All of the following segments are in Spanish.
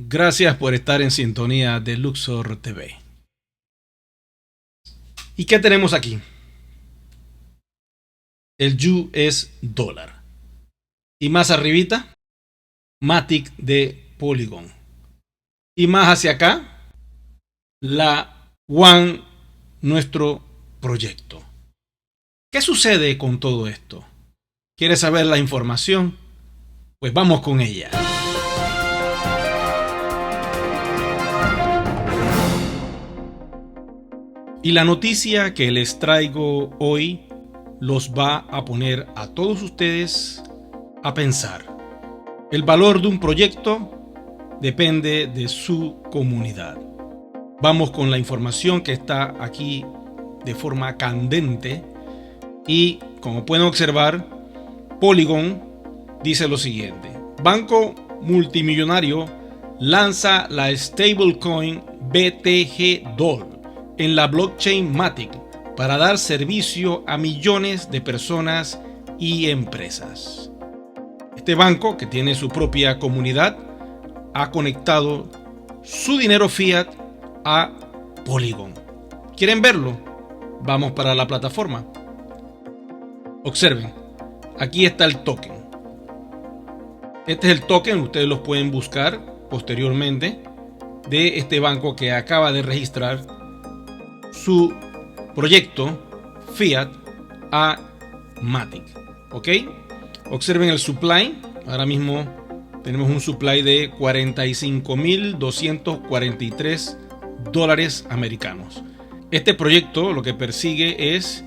Gracias por estar en sintonía de Luxor TV. ¿Y qué tenemos aquí? El US dólar. Y más arribita, Matic de Polygon. Y más hacia acá, la One, nuestro proyecto. ¿Qué sucede con todo esto? ¿Quieres saber la información? Pues vamos con ella. Y la noticia que les traigo hoy los va a poner a todos ustedes a pensar. El valor de un proyecto depende de su comunidad. Vamos con la información que está aquí de forma candente y como pueden observar, Polygon dice lo siguiente: Banco multimillonario lanza la stablecoin BTG Doll en la blockchain Matic para dar servicio a millones de personas y empresas. Este banco, que tiene su propia comunidad, ha conectado su dinero fiat a Polygon. ¿Quieren verlo? Vamos para la plataforma. Observen, aquí está el token. Este es el token, ustedes los pueden buscar posteriormente, de este banco que acaba de registrar su proyecto fiat a Matic. ¿Ok? Observen el supply. Ahora mismo tenemos un supply de 45.243 dólares americanos. Este proyecto lo que persigue es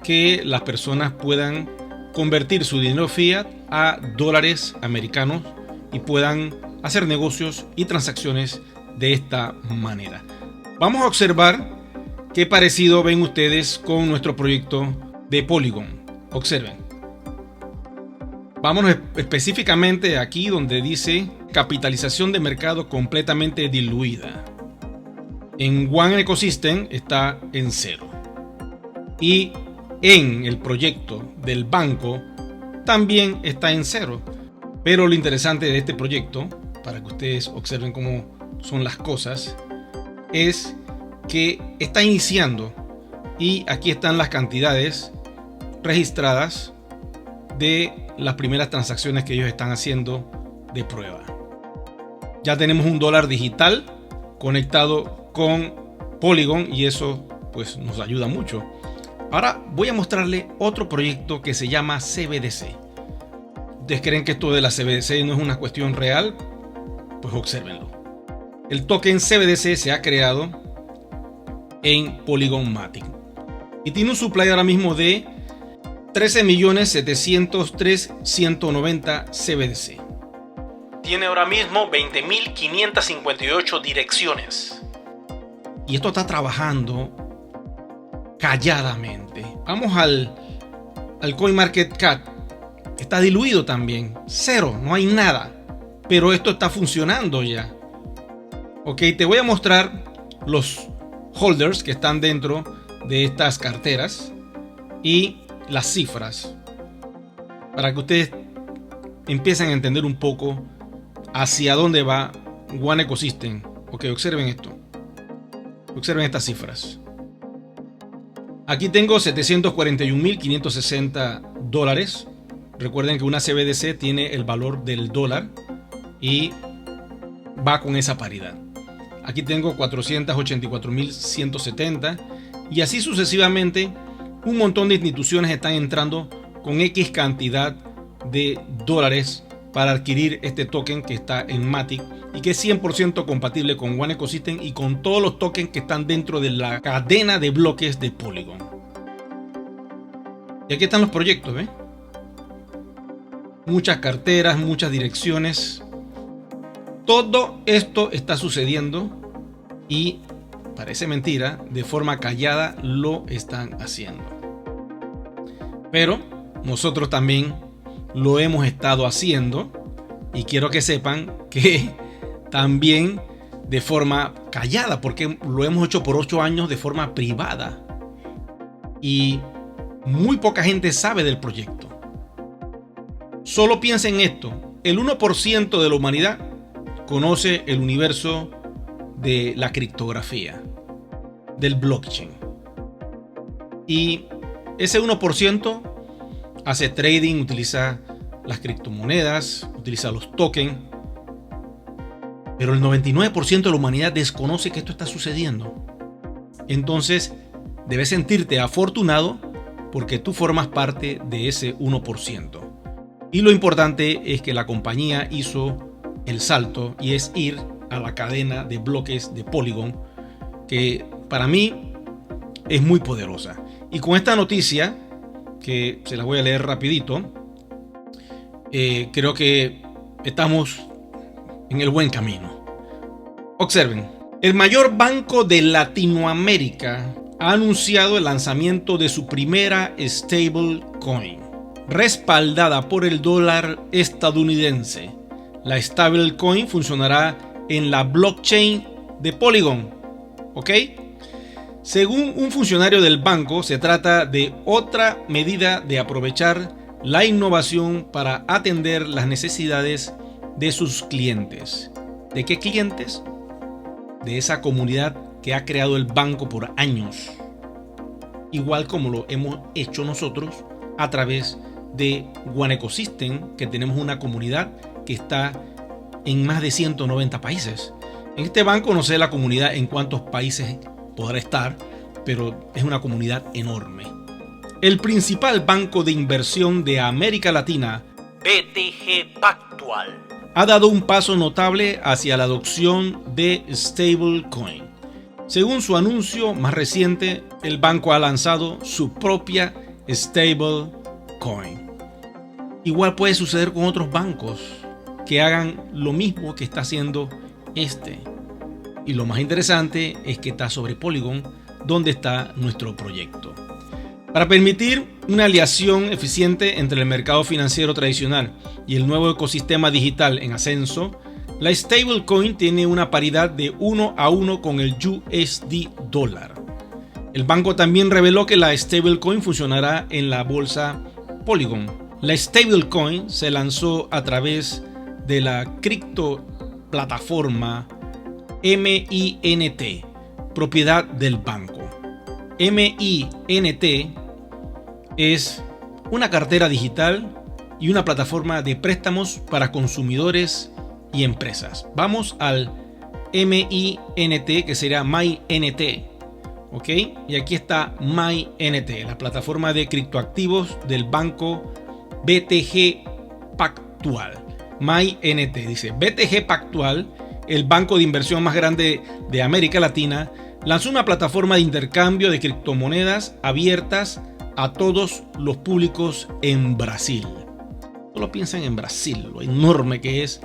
que las personas puedan convertir su dinero fiat a dólares americanos y puedan hacer negocios y transacciones de esta manera. Vamos a observar qué parecido ven ustedes con nuestro proyecto de Polygon. Observen. Vámonos específicamente aquí donde dice capitalización de mercado completamente diluida. En One Ecosystem está en 0. Y en el proyecto del banco también está en 0. Pero lo interesante de este proyecto, para que ustedes observen cómo son las cosas, es que está iniciando y aquí están las cantidades registradas de las primeras transacciones que ellos están haciendo de prueba. Ya tenemos un dólar digital conectado con Polygon y eso pues nos ayuda mucho. Ahora voy a mostrarle otro proyecto que se llama CBDC. ¿Ustedes creen que esto de la CBDC no es una cuestión real? Pues obsérvenlo. El token CBDC se ha creado en Polygon Matic y tiene un supply ahora mismo de 13.703.190 CBDC. Tiene ahora mismo 20.558 direcciones y esto está trabajando calladamente. Vamos al CoinMarketCap. Está diluido también, 0, no hay nada, pero esto está funcionando ya. Ok, te voy a mostrar los holders que están dentro de estas carteras y las cifras para que ustedes empiecen a entender un poco hacia dónde va One Ecosystem. Ok, observen esto, observen estas cifras. Aquí tengo 741.560 dólares. Recuerden que una CBDC tiene el valor del dólar y va con esa paridad. Aquí tengo 484.170 y así sucesivamente. Un montón de instituciones están entrando con X cantidad de dólares para adquirir este token que está en Matic y que es 100% compatible con One Ecosystem y con todos los tokens que están dentro de la cadena de bloques de Polygon. Y aquí están los proyectos, ¿ven? Muchas carteras, muchas direcciones. Todo esto está sucediendo y parece mentira, de forma callada lo están haciendo. Pero nosotros también lo hemos estado haciendo y quiero que sepan que también de forma callada, porque lo hemos hecho por 8 años de forma privada y muy poca gente sabe del proyecto. Solo piensen en esto: el 1% de la humanidad conoce el universo de la criptografía, del blockchain. Y ese 1% hace trading, utiliza las criptomonedas, utiliza los tokens. Pero el 99% de la humanidad desconoce que esto está sucediendo. Entonces, debes sentirte afortunado porque tú formas parte de ese 1%. Y lo importante es que la compañía hizo el salto y es ir a la cadena de bloques de Polygon, que para mí es muy poderosa. Y con esta noticia, que se la voy a leer rapidito, creo que estamos en el buen camino. Observen, el mayor banco de Latinoamérica ha anunciado el lanzamiento de su primera stablecoin, respaldada por el dólar estadounidense. La stablecoin funcionará en la blockchain de Polygon, ¿ok? Según un funcionario del banco, se trata de otra medida de aprovechar la innovación para atender las necesidades de sus clientes. ¿De qué clientes? De esa comunidad que ha creado el banco por años, igual como lo hemos hecho nosotros a través de One Ecosystem, que tenemos una comunidad que está en más de 190 países. En este banco no sé la comunidad en cuántos países podrá estar, pero es una comunidad enorme. El principal banco de inversión de América Latina, BTG Pactual, ha dado un paso notable hacia la adopción de stablecoin. Según su anuncio más reciente, el banco ha lanzado su propia stablecoin. Igual puede suceder con otros bancos que hagan lo mismo que está haciendo este. Y lo más interesante es que está sobre Polygon, donde está nuestro proyecto. Para permitir una aliación eficiente entre el mercado financiero tradicional y el nuevo ecosistema digital en ascenso, la stablecoin tiene una paridad de 1 a 1 con el USD dólar. El banco también reveló que la stablecoin funcionará en la bolsa Polygon. La stablecoin se lanzó a través de la criptoplataforma MINT, propiedad del banco. MINT es una cartera digital y una plataforma de préstamos para consumidores y empresas. Vamos al MINT, que será MyNT, ¿ok? Y aquí está MyNT, la plataforma de criptoactivos del banco BTG Pactual. MyNT dice: BTG Pactual, el banco de inversión más grande de América Latina, lanzó una plataforma de intercambio de criptomonedas abiertas a todos los públicos en Brasil. Solo piensan en Brasil, lo enorme que es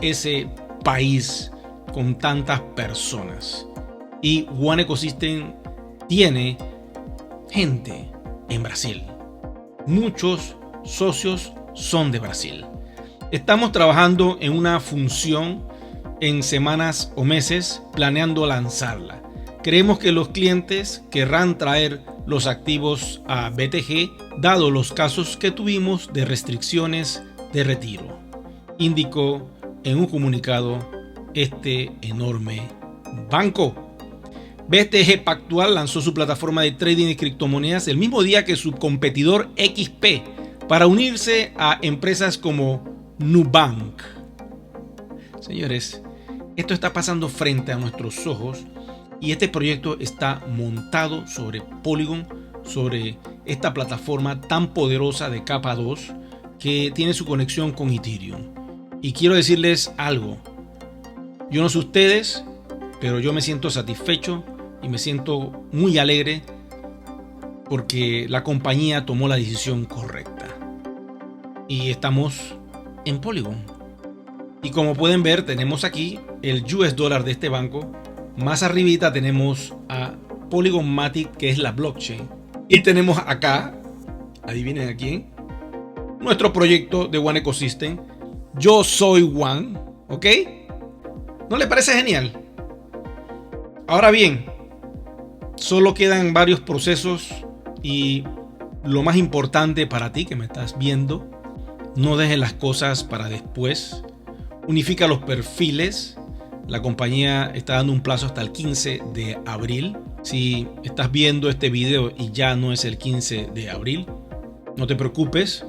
ese país con tantas personas. Y One Ecosystem tiene gente en Brasil. Muchos socios son de Brasil. Estamos trabajando en una función en semanas o meses, planeando lanzarla. Creemos que los clientes querrán traer los activos a BTG, dado los casos que tuvimos de restricciones de retiro, indicó en un comunicado este enorme banco. BTG Pactual lanzó su plataforma de trading de criptomonedas el mismo día que su competidor XP, para unirse a empresas como Nubank. Señores, esto está pasando frente a nuestros ojos y este proyecto está montado sobre Polygon, sobre esta plataforma tan poderosa de capa 2 que tiene su conexión con Ethereum. Y quiero decirles algo. Yo no sé ustedes, pero yo me siento satisfecho y me siento muy alegre porque la compañía tomó la decisión correcta. Y estamos en Polygon. Y como pueden ver, tenemos aquí el US dólar de este banco. Más arribita tenemos a Polygon Matic, que es la blockchain. Y tenemos acá, adivinen a quién, nuestro proyecto de One Ecosystem. Yo soy One, ¿ok? ¿No le parece genial? Ahora bien, solo quedan varios procesos y lo más importante para ti que me estás viendo, no dejes las cosas para después. Unifica los perfiles. La compañía está dando un plazo hasta el 15 de abril. Si estás viendo este video y ya no es el 15 de abril, no te preocupes.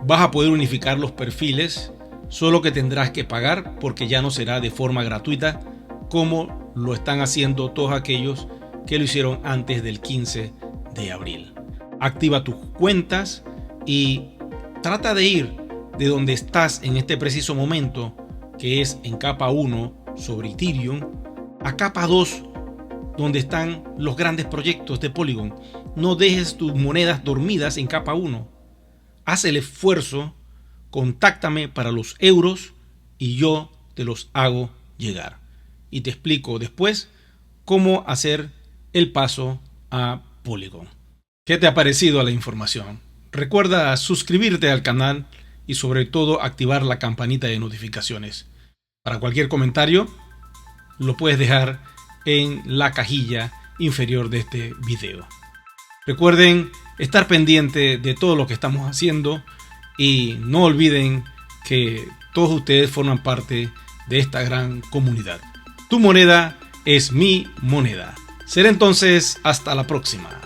Vas a poder unificar los perfiles, solo que tendrás que pagar porque ya no será de forma gratuita como lo están haciendo todos aquellos que lo hicieron antes del 15 de abril. Activa tus cuentas y trata de ir de donde estás en este preciso momento, que es en capa 1 sobre Ethereum, a capa 2 donde están los grandes proyectos de Polygon. No dejes tus monedas dormidas en capa 1. Haz el esfuerzo, contáctame para los euros y yo te los hago llegar. Y te explico después cómo hacer el paso a Polygon. ¿Qué te ha parecido la información? Recuerda suscribirte al canal y sobre todo activar la campanita de notificaciones. Para cualquier comentario lo puedes dejar en la cajilla inferior de este video. Recuerden estar pendiente de todo lo que estamos haciendo y no olviden que todos ustedes forman parte de esta gran comunidad. Tu moneda es mi moneda. Será entonces hasta la próxima.